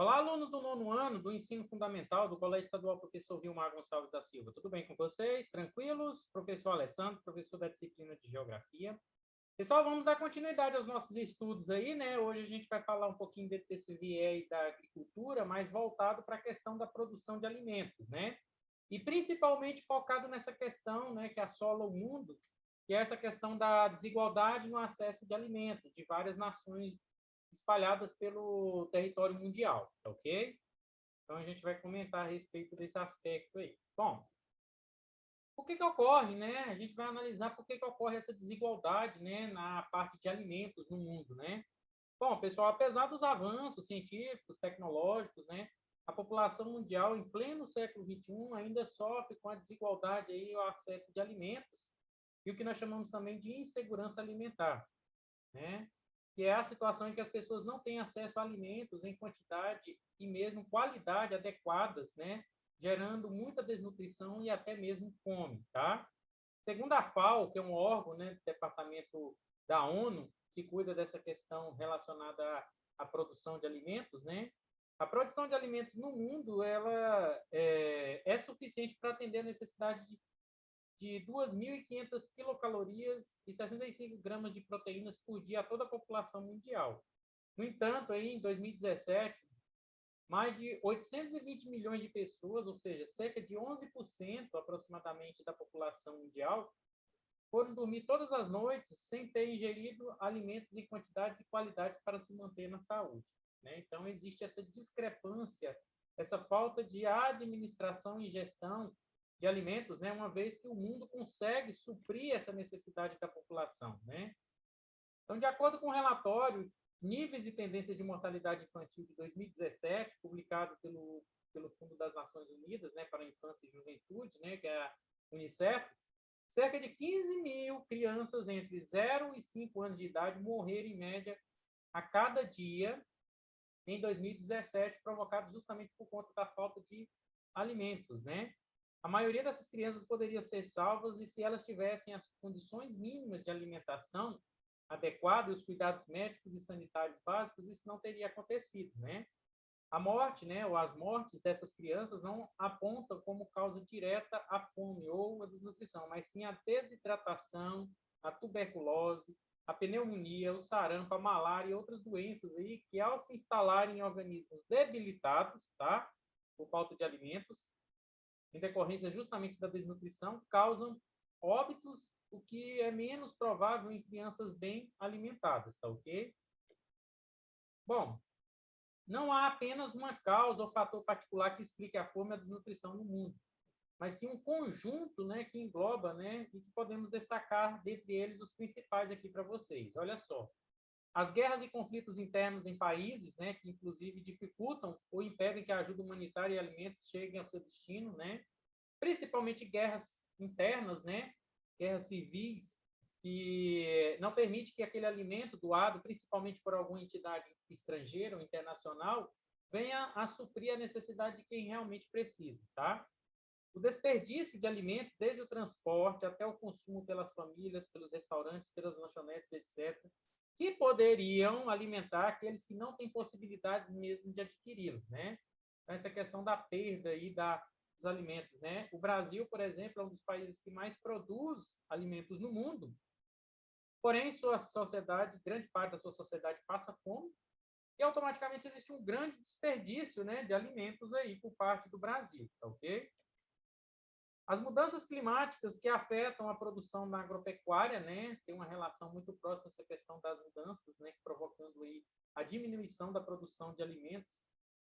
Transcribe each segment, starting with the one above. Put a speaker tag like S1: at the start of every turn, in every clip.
S1: Olá, alunos do nono ano do ensino fundamental do Colégio Estadual Professor Vilmar Gonçalves da Silva. Tudo bem com vocês? Tranquilos? Professor Alessandro, professor da disciplina de Geografia. Pessoal, vamos dar continuidade aos nossos estudos aí, né? Hoje a gente vai falar um pouquinho desse viés da agricultura, mais voltado para a questão da produção de alimentos, né? E principalmente focado nessa questão, né, que assola o mundo, que é essa questão da desigualdade no acesso de alimentos de várias nações espalhadas pelo território mundial, tá ok? Então a gente vai comentar a respeito desse aspecto aí. Bom, por que ocorre, né? A gente vai analisar por que ocorre essa desigualdade, né, na parte de alimentos no mundo, né? Bom, pessoal, apesar dos avanços científicos, tecnológicos, né, a população mundial em pleno século XXI ainda sofre com a desigualdade aí ao acesso de alimentos e o que nós chamamos também de insegurança alimentar, né? Que é a situação em que as pessoas não têm acesso a alimentos em quantidade e mesmo qualidade adequadas, né? Gerando muita desnutrição e até mesmo fome, tá? Segundo a FAO, que é um órgão, né, do departamento da ONU, que cuida dessa questão relacionada à produção de alimentos, né? A produção de alimentos no mundo ela é suficiente para atender a necessidade de 2.500 quilocalorias e 65 gramas de proteínas por dia a toda a população mundial. No entanto, aí, em 2017, mais de 820 milhões de pessoas, ou seja, cerca de 11% aproximadamente da população mundial, foram dormir todas as noites sem ter ingerido alimentos em quantidades e qualidades para se manter na saúde, né? Então, existe essa discrepância, essa falta de administração e gestão de alimentos, né? Uma vez que o mundo consegue suprir essa necessidade da população, né? Então, de acordo com o relatório Níveis e Tendências de Mortalidade Infantil de 2017, publicado pelo Fundo das Nações Unidas, né, para a Infância e Juventude, né, que é a Unicef, cerca de 15 mil crianças entre 0 e 5 anos de idade morreram, em média, a cada dia em 2017, provocado justamente por conta da falta de alimentos, né? A maioria dessas crianças poderiam ser salvas e se elas tivessem as condições mínimas de alimentação adequada e os cuidados médicos e sanitários básicos, isso não teria acontecido, né? A morte, né, ou as mortes dessas crianças não apontam como causa direta a fome ou a desnutrição, mas sim a desidratação, a tuberculose, a pneumonia, o sarampo, a malária e outras doenças aí que, ao se instalarem em organismos debilitados, tá, por falta de alimentos, em decorrência justamente da desnutrição, causam óbitos, o que é menos provável em crianças bem alimentadas, tá ok? Bom, não há apenas uma causa ou fator particular que explique a fome e a desnutrição no mundo, mas sim um conjunto, né, que engloba, né, e que podemos destacar dentre eles os principais aqui para vocês. Olha só, as guerras e conflitos internos em países, né, que inclusive dificultam ou impedem que a ajuda humanitária e alimentos cheguem ao seu destino, né, principalmente guerras internas, né, guerras civis, que não permite que aquele alimento doado, principalmente por alguma entidade estrangeira ou internacional, venha a suprir a necessidade de quem realmente precisa, tá? O desperdício de alimentos, desde o transporte até o consumo pelas famílias, pelos restaurantes, pelas lanchonetes, etc., que poderiam alimentar aqueles que não têm possibilidades mesmo de adquiri-los, né? Então, essa questão da perda aí dos alimentos, né? O Brasil, por exemplo, é um dos países que mais produz alimentos no mundo, porém, sua sociedade, grande parte da sua sociedade passa fome e automaticamente existe um grande desperdício, né, de alimentos aí por parte do Brasil, tá ok? As mudanças climáticas que afetam a produção na agropecuária, né, tem uma relação muito próxima essa questão das mudanças, né, provocando aí a diminuição da produção de alimentos,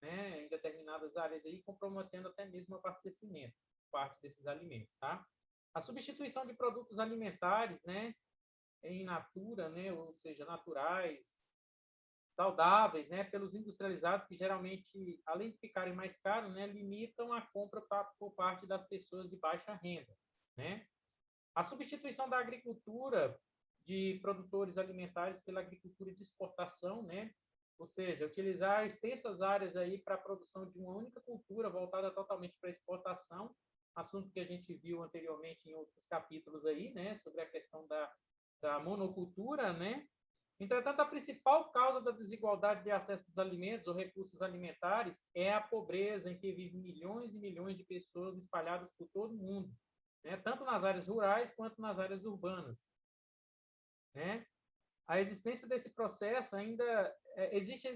S1: né, em determinadas áreas aí, comprometendo até mesmo o abastecimento de parte desses alimentos, tá? A substituição de produtos alimentares, né, em natura, né, ou seja, naturais, saudáveis, né, pelos industrializados que geralmente, além de ficarem mais caros, né, limitam a compra por parte das pessoas de baixa renda, né? A substituição da agricultura de produtores alimentares pela agricultura de exportação, né? Ou seja, utilizar extensas áreas aí para a produção de uma única cultura voltada totalmente para a exportação, assunto que a gente viu anteriormente em outros capítulos aí, né, sobre a questão da monocultura, né? Entretanto, a principal causa da desigualdade de acesso aos alimentos ou recursos alimentares é a pobreza em que vivem milhões e milhões de pessoas espalhadas por todo o mundo, né? Tanto nas áreas rurais quanto nas áreas urbanas, né? A existência desse processo existe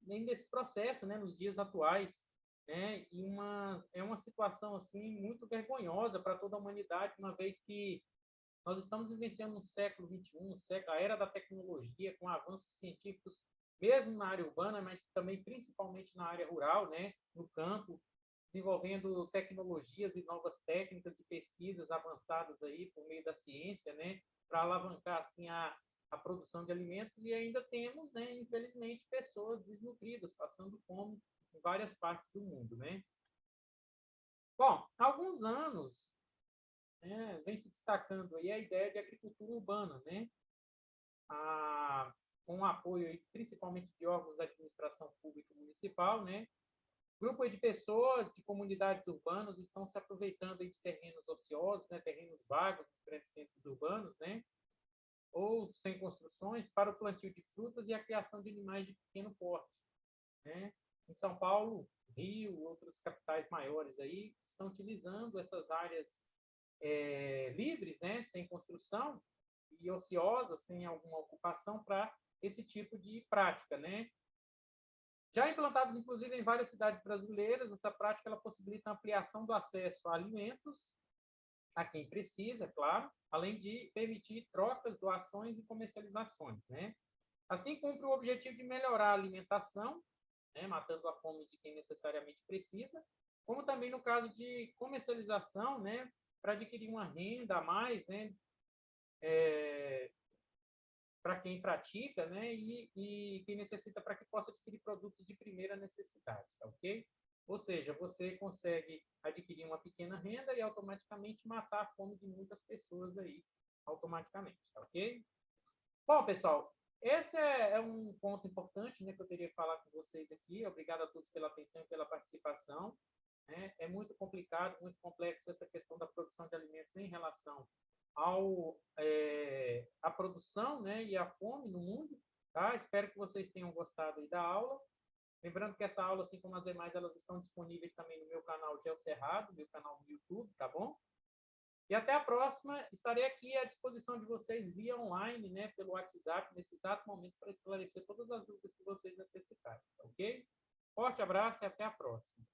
S1: ainda esse processo, né, nos dias atuais, né? E é uma situação assim muito vergonhosa para toda a humanidade, uma vez que nós estamos vivenciando um século XXI, a era da tecnologia, com avanços científicos, mesmo na área urbana, mas também principalmente na área rural, né, no campo, desenvolvendo tecnologias e novas técnicas de pesquisas avançadas aí por meio da ciência, né, para alavancar assim a produção de alimentos, e ainda temos, né, infelizmente, pessoas desnutridas, passando fome em várias partes do mundo, né? Bom, há alguns anos, né, vem se destacando aí a ideia de agricultura urbana, né? Com o apoio aí, principalmente de órgãos da administração pública municipal, né? Grupo de pessoas de comunidades urbanas estão se aproveitando aí de terrenos ociosos, né, terrenos vagos nos grandes centros urbanos, né, ou sem construções, para o plantio de frutas e a criação de animais de pequeno porte, né? Em São Paulo, Rio, outras capitais maiores aí estão utilizando essas áreas livres, né, sem construção e ociosas, sem alguma ocupação, para esse tipo de prática, né? Já implantadas, inclusive, em várias cidades brasileiras, essa prática ela possibilita a ampliação do acesso a alimentos a quem precisa, é claro, além de permitir trocas, doações e comercializações, né? Assim, cumpre o objetivo de melhorar a alimentação, né, matando a fome de quem necessariamente precisa, como também no caso de comercialização, né, para adquirir uma renda a mais, né, para quem pratica, né, e quem necessita para que possa adquirir produtos de primeira necessidade, tá ok? Ou seja, você consegue adquirir uma pequena renda e automaticamente matar a fome de muitas pessoas aí, automaticamente, tá ok? Bom, pessoal, esse é um ponto importante, né, que eu teria que falar com vocês aqui. Obrigado a todos pela atenção e pela participação. Né? É muito complicado, muito complexo essa questão da produção de alimentos em relação à produção, né, e à fome no mundo. Tá? Espero que vocês tenham gostado aí da aula. Lembrando que essa aula, assim como as demais, elas estão disponíveis também no meu canal Gel Cerrado, meu canal no YouTube, tá bom? E até a próxima. Estarei aqui à disposição de vocês via online, né, pelo WhatsApp, nesse exato momento, para esclarecer todas as dúvidas que vocês necessitarem, tá ok? Forte abraço e até a próxima.